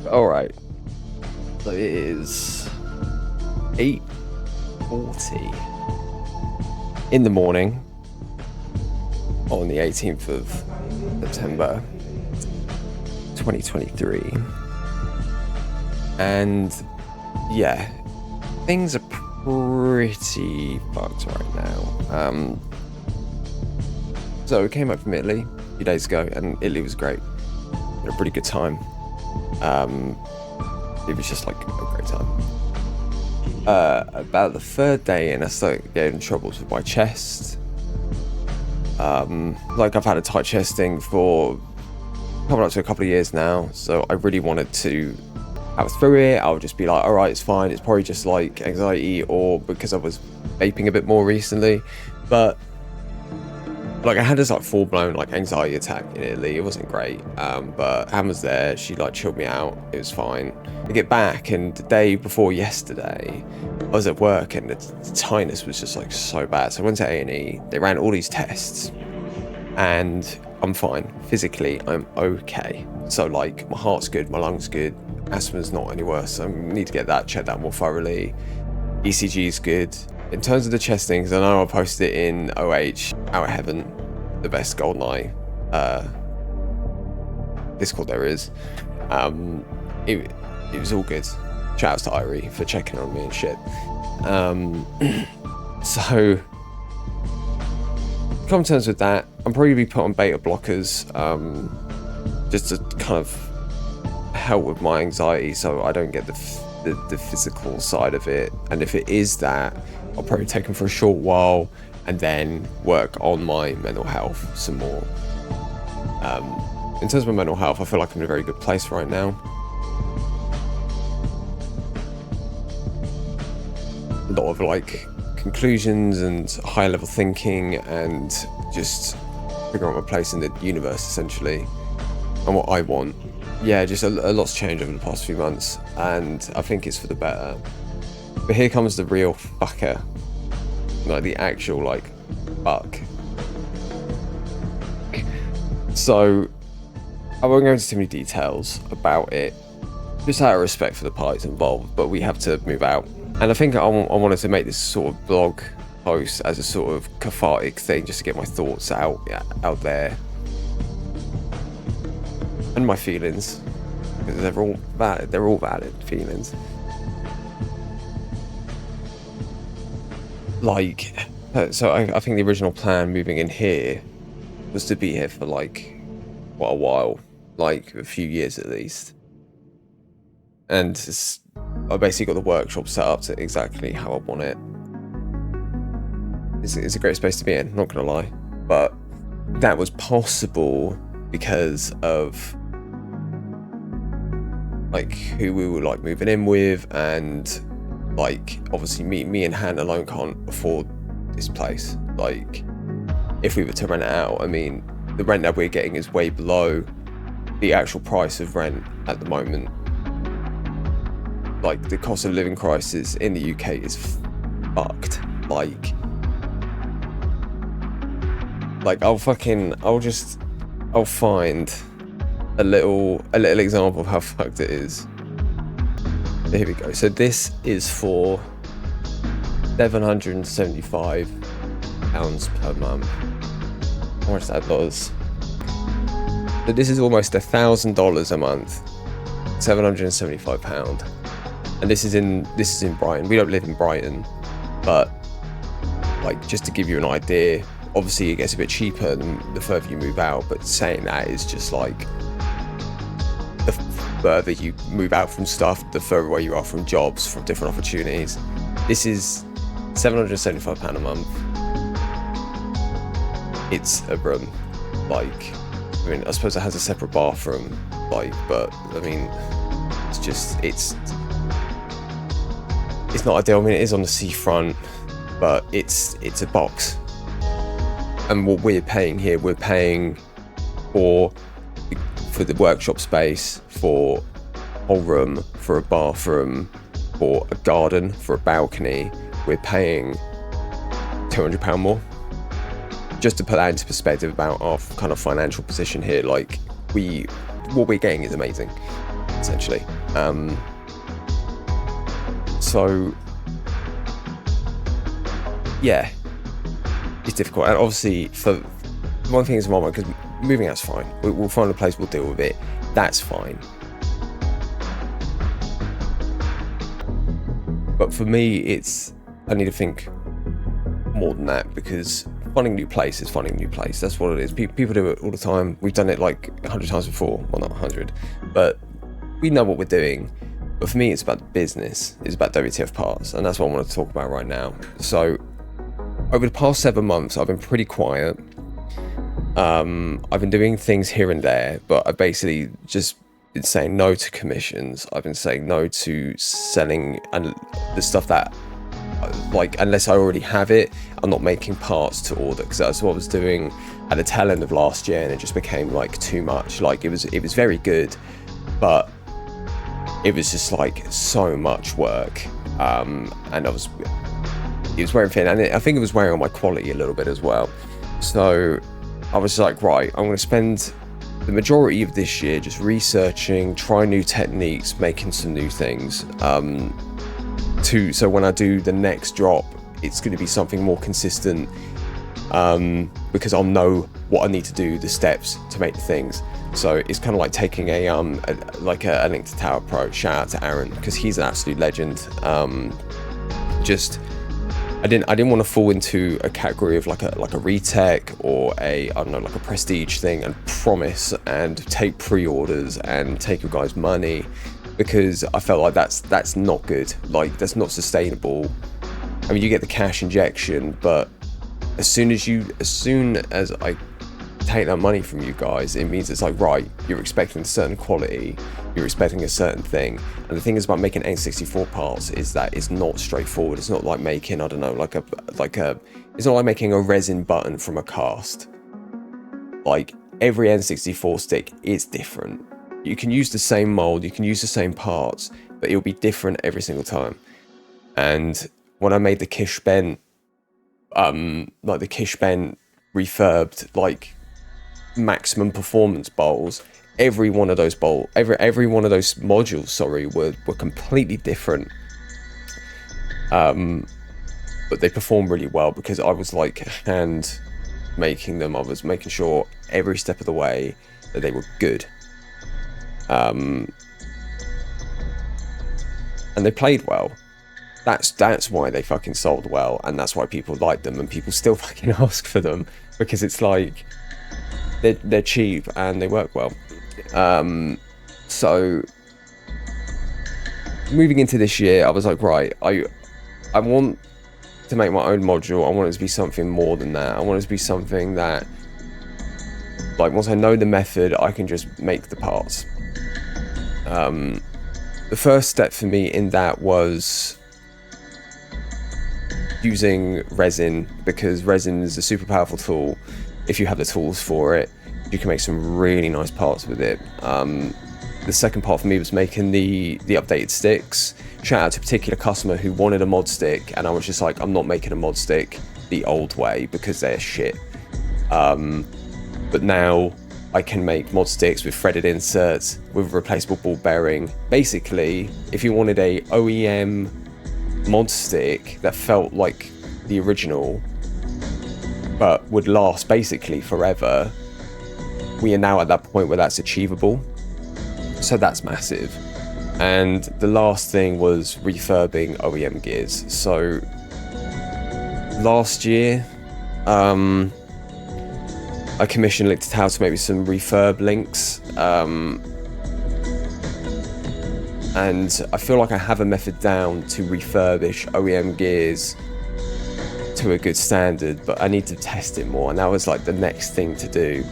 All right. So it is 8:40 in the morning on the 18th of September 2023. And yeah, things are pretty fucked right now. So we came back from Italy a few days ago, and Italy was great. We had a pretty good time. It was just like a great time. About the third day, and I started getting troubles with my chest. Like I've had a tight chest thing for coming up to a couple of years now, so I really wanted to power through it. I would just be like, all right, it's fine. It's probably just like anxiety, or because I was vaping a bit more recently. But like I had this like full-blown like anxiety attack in Italy. It wasn't great, but Anne was there. She like chilled me out. It was fine. I get back, and the day before yesterday I was at work, and the tightness was just like so bad. So I went to A&E. They ran all these tests, and I'm fine physically. I'm okay. So like my heart's good, my lungs good, asthma's not any worse. So I need to get that checked out more thoroughly. ECG is good. In terms of the chest things, I know I posted it in OH, Out of Heaven, the best GoldenEye Discord there is. It was all good. Shout outs to Irie for checking on me and shit. So, come to terms with that. I'm probably gonna be put on beta blockers, just to kind of help with my anxiety, so I don't get the physical side of it. And if it is that, I'll probably take them for a short while and then work on my mental health some more. In terms of my mental health, I feel like I'm in a very good place right now. A lot of like conclusions and high level thinking, and just figuring out my place in the universe essentially, and what I want. Yeah, just a lot's changed over the past few months, and I think it's for the better. But here comes the real fucker, like the actual like fuck. So I won't go into too many details about it, just out of respect for the parties involved, but we have to move out. And I think I wanted to make this sort of blog post as a sort of cathartic thing, just to get my thoughts out there. And my feelings, because they're all valid feelings. Like, so I think the original plan moving in here was to be here for like quite a while, like a few years at least. And I basically got the workshop set up to exactly how I want it. It's a great space to be in, not gonna lie. But that was possible because of like who we were like moving in with, and like obviously me and Han alone can't afford this place. Like if we were to rent it out, I mean the rent that we're getting is way below the actual price of rent at the moment. Like the cost of living crisis in the UK is fucked. Like I'll find a little example of how fucked it is. Here we go. So this is for £775 per month. How much that dollars? So this is almost $1,000 a month. £775. And this is in Brighton. We don't live in Brighton, but like just to give you an idea, obviously it gets a bit cheaper the further you move out, but saying that is just like the further you move out from stuff, the further away you are from jobs, from different opportunities. This is £775 a month. It's a room. Like, I mean, I suppose it has a separate bathroom, like, but I mean, it's not ideal. I mean, it is on the seafront, but it's a box. And what we're paying here, we're paying for the workshop space, for a whole room, for a bathroom, for a garden, for a balcony. We're paying £200 more. Just to put that into perspective about our kind of financial position here, like what we're getting is amazing, essentially. So yeah, it's difficult. And obviously, for one thing is one, because moving out's fine. We'll find a place, we'll deal with it. That's fine. But for me, I need to think more than that, because finding a new place is finding a new place. That's what it is. People do it all the time. We've done it like 100 times before. Well, not 100, but we know what we're doing. But for me, it's about the business. It's about WTF parts, and that's what I want to talk about right now. So over the past 7 months, I've been pretty quiet. I've been doing things here and there, but I basically just been saying no to commissions. I've been saying no to selling and the stuff that, like, unless I already have it, I'm not making parts to order, because that's what I was doing at the tail end of last year, and it just became like too much. Like it was very good, but it was just like so much work, and it was wearing thin, and I think it was wearing on my quality a little bit as well. So I was like, right, I'm going to spend the majority of this year just researching, trying new techniques, making some new things, so when I do the next drop, it's going to be something more consistent, because I'll know what I need to do, the steps to make the things. So it's kind of like taking a Link to Tower approach. Shout out to Aaron, because he's an absolute legend. I didn't want to fall into a category of like a retech or I don't know, like a prestige thing, and promise and take pre-orders and take your guys' money, because I felt like that's not good. Like, that's not sustainable. I mean, you get the cash injection, but as soon as I take that money from you guys, it means it's like, right, you're expecting a certain quality, you're expecting a certain thing. And the thing is about making N64 parts is that it's not straightforward. It's not like making, I don't know, it's not like making a resin button from a cast. Like, every N64 stick is different. You can use the same mold, you can use the same parts, but it'll be different every single time. And when I made the Kish Bent, like the Kish Bent refurbed, like, maximum performance bowls, every one of those modules, sorry, were completely different. But they performed really well because I was like hand making them. I was making sure every step of the way that they were good. And they played well. That's why they fucking sold well, and that's why people like them, and people still fucking ask for them, because it's like they're cheap and they work well. So moving into this year, I was like, right, I want to make my own module. I want it to be something more than that. I want it to be something that, like, once I know the method, I can just make the parts. The first step for me in that was using resin, because resin is a super powerful tool. If you have the tools for it, you can make some really nice parts with it. The second part for me was making the updated sticks. Shout out to a particular customer who wanted a mod stick, and I was just like, I'm not making a mod stick the old way because they're shit. But now I can make mod sticks with threaded inserts, with a replaceable ball bearing. Basically, if you wanted a OEM mod stick that felt like the original but would last basically forever, we are now at that point where that's achievable. So that's massive. And the last thing was refurbing OEM gears. So last year, I commissioned Link to Tower to make me some refurb links. And I feel like I have a method down to refurbish OEM gears to a good standard, but I need to test it more, and that was like the next thing to do.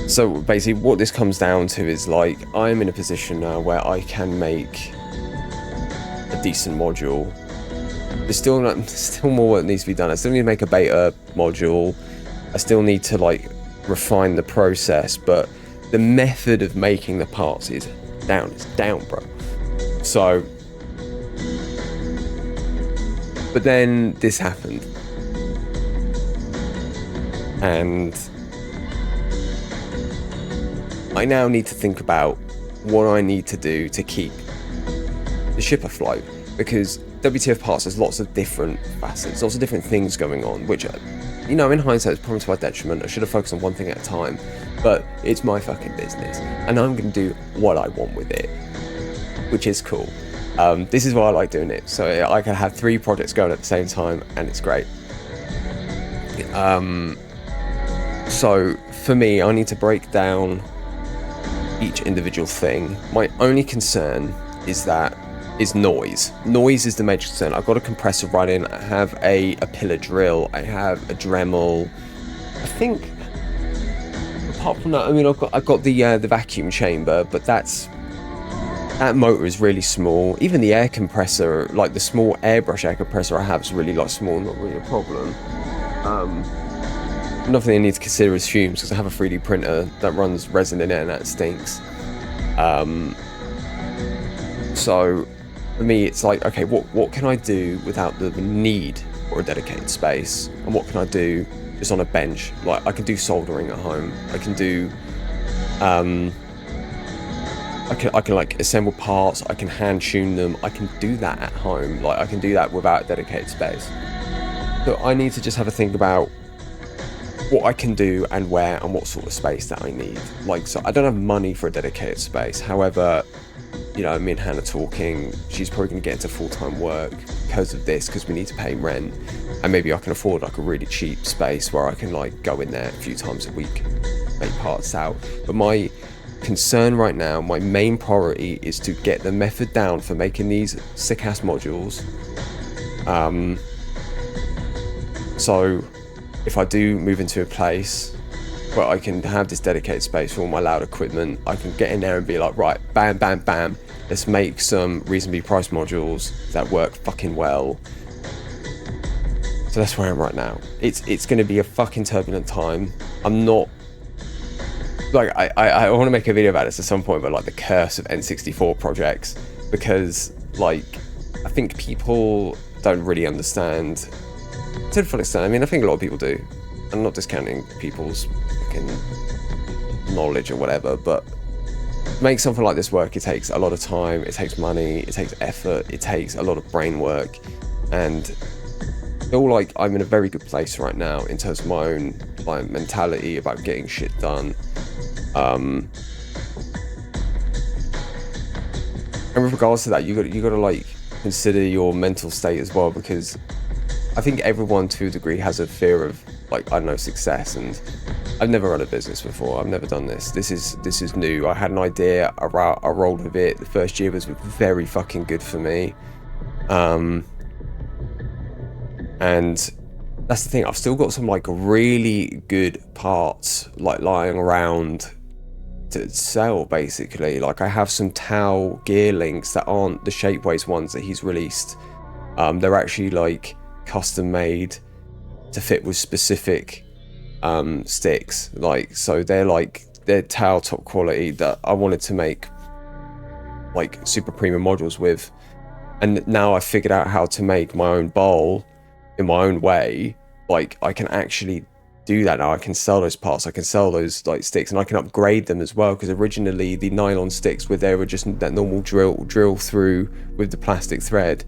So basically what this comes down to is, like, I'm in a position now where I can make a decent module. There's still more work needs to be done. I still need to make a beta module. I still need to, like, refine the process, but the method of making the parts is down. It's down, bro. So, but then this happened, and I I now need to think about what I need to do to keep the ship afloat, because WTF Parts has lots of different facets, lots of different things going on, which, you know, in hindsight, it's probably to my detriment. I should have focused on one thing at a time, but it's my fucking business, and I'm going to do what I want with it, which is cool. This is why I like doing it, so I can have 3 projects going at the same time, and it's great. So for me, I need to break down each individual thing. My only concern is noise. Noise is the major concern. I've got a compressor running, I have a pillar drill, I have a Dremel. I think apart from that, I mean, I've got the vacuum chamber, but that motor is really small. Even the air compressor, like the small airbrush air compressor I have, is really like small, not really a problem. Another thing I need to consider is fumes, because I have a 3D printer that runs resin in it and that stinks. So for me, it's like, okay, what can I do without the need for a dedicated space, and what can I do just on a bench? Like, I can do soldering at home. I can do, I can like assemble parts. I can hand tune them. I can do that at home. Like, I can do that without a dedicated space. So I need to just have a think about what I can do and where and what sort of space that I need. Like, so I don't have money for a dedicated space. However, you know, me and Hannah talking, she's probably going to get into full-time work because of this, because we need to pay rent, and maybe I can afford like a really cheap space where I can like go in there a few times a week, make parts out. But my concern right now, my main priority, is to get the method down for making these sick-ass modules. So if I do move into a place where I can have this dedicated space for all my loud equipment, I can get in there and be like, right, bam, bam, bam, let's make some reasonably priced modules that work fucking well. So that's where I am right now. It's going to be a fucking turbulent time. I'm not, like, I want to make a video about this at some point, but like the curse of N64 projects, because like, I think people don't really understand to the full extent. I mean, I think a lot of people do. I'm not discounting people's fucking knowledge or whatever, but to make something like this work, it takes a lot of time, it takes money, it takes effort, it takes a lot of brain work, and I feel like I'm in a very good place right now in terms of my own like mentality about getting shit done. And with regards to that, you got to like consider your mental state as well, because I think everyone to a degree has a fear of, like, I don't know, success, and I've never run a business before. I've never done this. This is new. I had an idea, I rolled with it. The first year was very fucking good for me. And that's the thing. I've still got some like really good parts like lying around to sell, basically. Like, I have some Tau gear links that aren't the Shapeways ones that he's released. They're actually like custom made to fit with specific sticks, like, so they're Tau top quality that I wanted to make like super premium modules with. And now I figured out how to make my own bowl in my own way. Like, I can actually do that now. I can sell those parts, I can sell those like sticks, and I can upgrade them as well, because originally the nylon sticks were just that normal drill through with the plastic thread.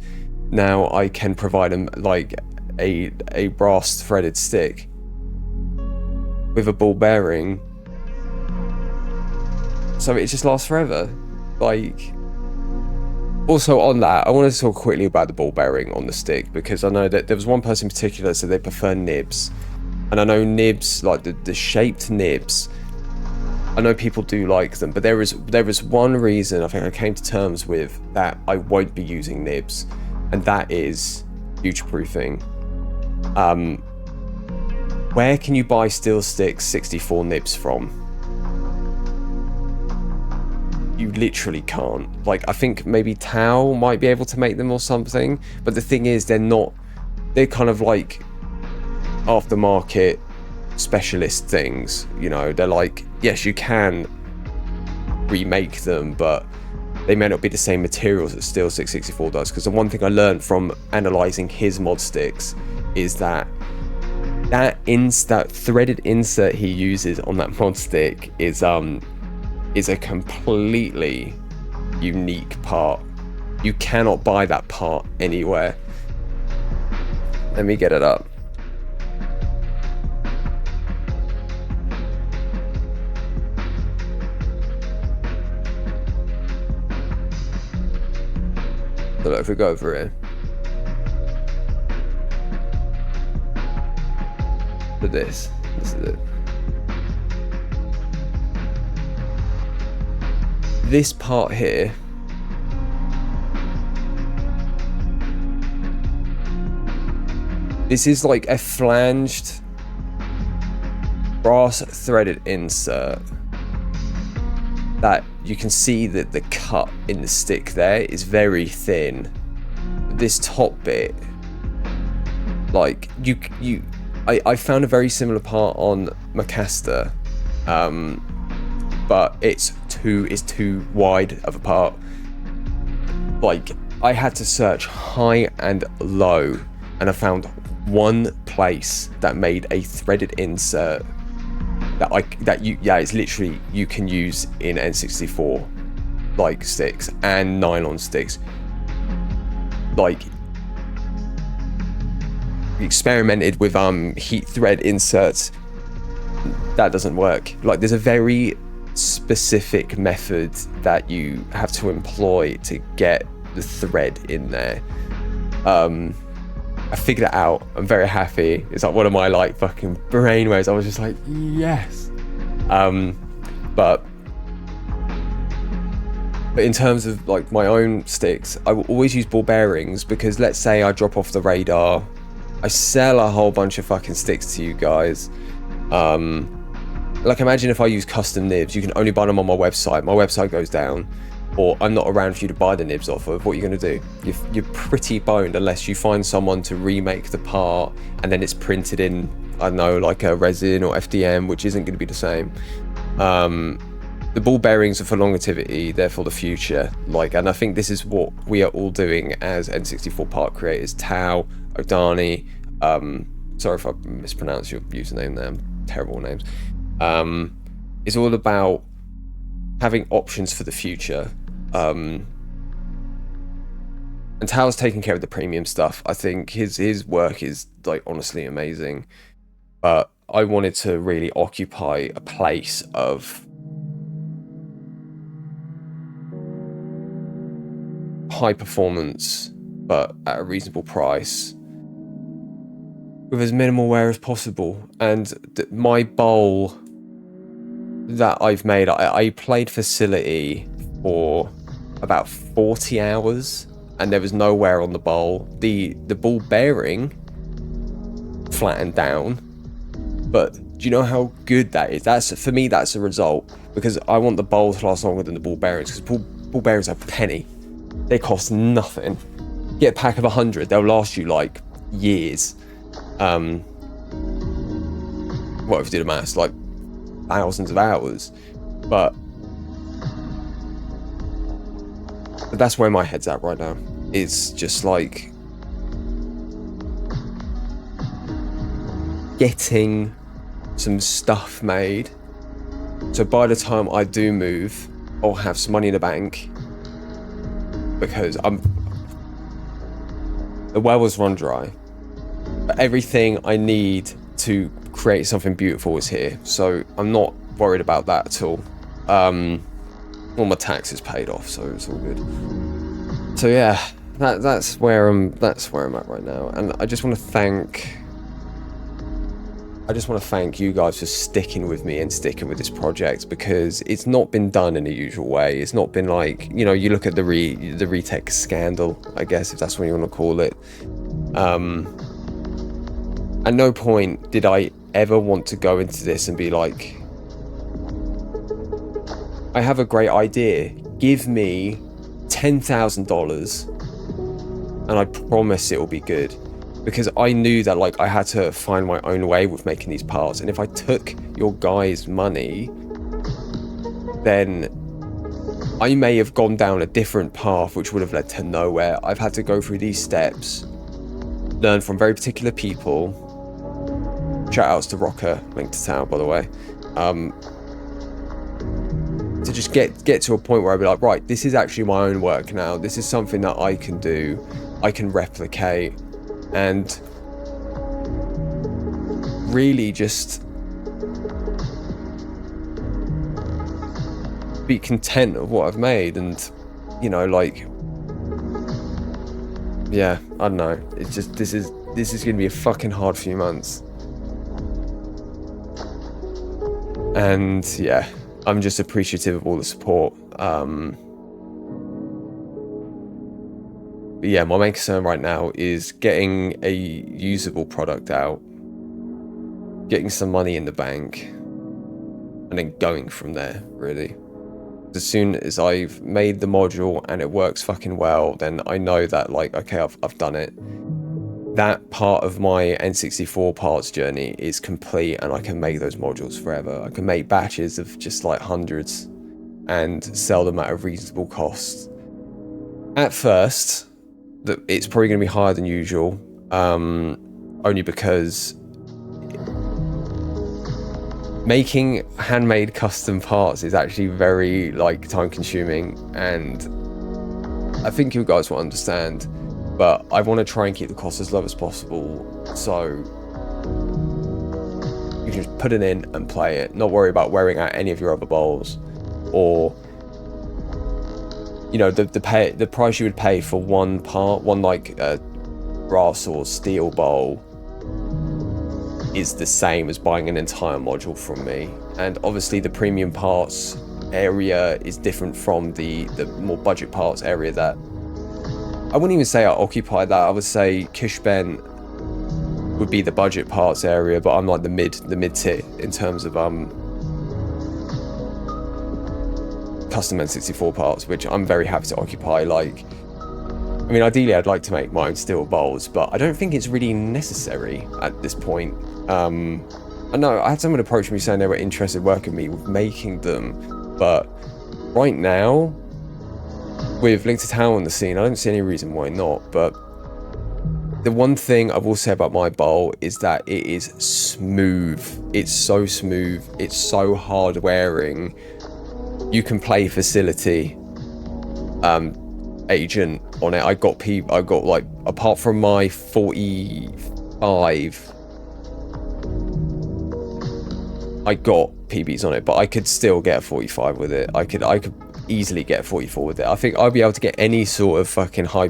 Now I can provide them like a brass threaded stick with a ball bearing, so it just lasts forever. Like, also on that, I wanted to talk quickly about the ball bearing on the stick, because I know that there was one person in particular that said they prefer nibs, and I know nibs, like the shaped nibs, I know people do like them, but there is one reason I think I came to terms with that I won't be using nibs, and that is future-proofing. Where can you buy Steel Sticks 64 nibs from? You literally can't. Like, I think maybe Tau might be able to make them or something, but the thing is, they're kind of like aftermarket specialist things, you know. They're like, yes, you can remake them, but they may not be the same materials that Steel Stick 64 does. Because the one thing I learned from analysing his mod sticks is that that threaded insert he uses on that mod stick is is a completely unique part. You cannot buy that part anywhere. Let me get it up. So look, if we go over here. For this is it. This part here this is like a flanged brass threaded insert that you can see that the cut in the stick there is very thin. This top bit, like I found a very similar part on Macasta, but it's too wide of a part. Like, I had to search high and low, and I found one place that made a threaded insert it's literally you can use in N64 like sticks and nylon sticks. Like, experimented with heat thread inserts, that doesn't work. Like, there's a very specific method that you have to employ to get the thread in there. I figured it out. I'm very happy. It's like one of my like fucking brainwaves. I was just like, yes. But in terms of like my own sticks, I will always use ball bearings, because let's say I drop off the radar, I sell a whole bunch of fucking sticks to you guys. Like, imagine if I use custom nibs, you can only buy them on my website goes down, or I'm not around for you to buy the nibs off of. What are you going to do? You're pretty boned unless you find someone to remake the part and then it's printed in, I don't know, like a resin or FDM, which isn't going to be the same. The ball bearings are for longevity, they're for the future. Like, and I think this is what we are all doing as N64 part creators. Tao, Odani, sorry if I mispronounced your username there, terrible names. It's all about having options for the future. And Tao's taking care of the premium stuff. I think his work is like honestly amazing. But I wanted to really occupy a place of high performance, but at a reasonable price, with as minimal wear as possible. And my bowl that I've made, I played Facility for about 40 hours and there was no wear on the bowl. The ball bearing flattened down, but do you know how good that is? That's, for me, that's a result, because I want the bowl to last longer than the ball bearings, because ball bearings are a penny. They cost nothing. Get a pack of 100, they'll last you like years. What if you did a maths, like thousands of hours. But that's where my head's at right now. It's just like getting some stuff made, so by the time I do move, I'll have some money in the bank, because the well was run dry, but everything I need to create something beautiful is here, so I'm not worried about that at all. All my taxes paid off, so it's all good. So yeah, that's where I'm at right now, and I just want to thank you guys for sticking with me and sticking with this project, because it's not been done in the usual way. It's not been like, you know, you look at the retech scandal, I guess, if that's what you want to call it. At no point did I ever want to go into this and be like, I have a great idea, give me $10,000 and I promise it will be good. Because I knew that, like, I had to find my own way with making these parts, and if I took your guys' money, then I may have gone down a different path which would have led to nowhere. I've had to go through these steps, learn from very particular people. Shout outs to Rocker, link to town, by the way. to just get to a point where I'd be like, right, this is actually my own work now. This is something that I can do, I can replicate, and really just be content of what I've made. And, you know, like, yeah, I don't know. It's just, this is gonna be a fucking hard few months. And yeah, I'm just appreciative of all the support. But yeah, my main concern right now is getting a usable product out, getting some money in the bank, and then going from there, really. As soon as I've made the module and it works fucking well, then I know that, like, okay, I've done it. That part of my N64 parts journey is complete, and I can make those modules forever. I can make batches of just like hundreds and sell them at a reasonable cost. At first, it's probably going to be higher than usual, only because making handmade custom parts is actually very, like, time consuming, and I think you guys will understand. But I want to try and keep the cost as low as possible, so you can just put it in and play it, not worry about wearing out any of your other bowls, or, you know, the price you would pay for one part, one like brass or steel bowl, is the same as buying an entire module from me. And obviously the premium parts area is different from the more budget parts area that I wouldn't even say I occupy that. I would say Kishben would be the budget parts area, but I'm like the mid tier in terms of custom N64 parts, which I'm very happy to occupy. Like, I mean, ideally I'd like to make my own steel bowls, but I don't think it's really necessary at this point. I know I had someone approach me saying they were interested working with me with making them, but right now, with Link to Town on the scene, I don't see any reason why not. But the one thing I will say about my bowl is that it is smooth. It's so smooth. It's so hard wearing. You can play Facility Agent on it. I got like, apart from my 45, I got PBs on it, but I could still get a 45 with it. I could easily get 44 with it. I think I'll be able to get any sort of fucking I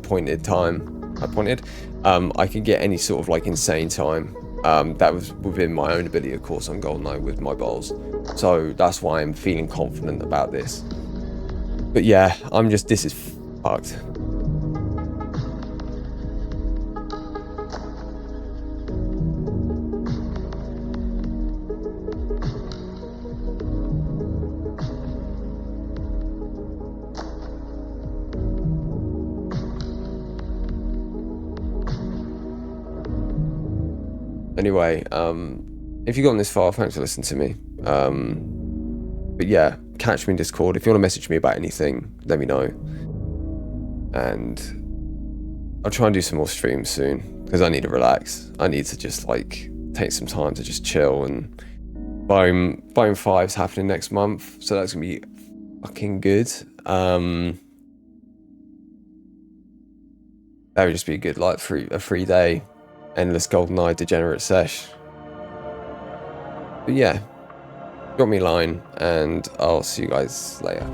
could get any sort of, like, insane time. That was within my own ability, of course, on GoldenEye with my bowls. So that's why I'm feeling confident about this. But yeah, this is fucked. Anyway, if you've gotten this far, thanks for listening to me. But yeah, catch me in Discord. If you want to message me about anything, let me know. And I'll try and do some more streams soon, because I need to relax. I need to just, like, take some time to just chill. And Bone 5's happening next month, so that's gonna be fucking good. That would just be a good, like, a free day. Endless GoldenEye degenerate sesh. But yeah, drop me a line, and I'll see you guys later.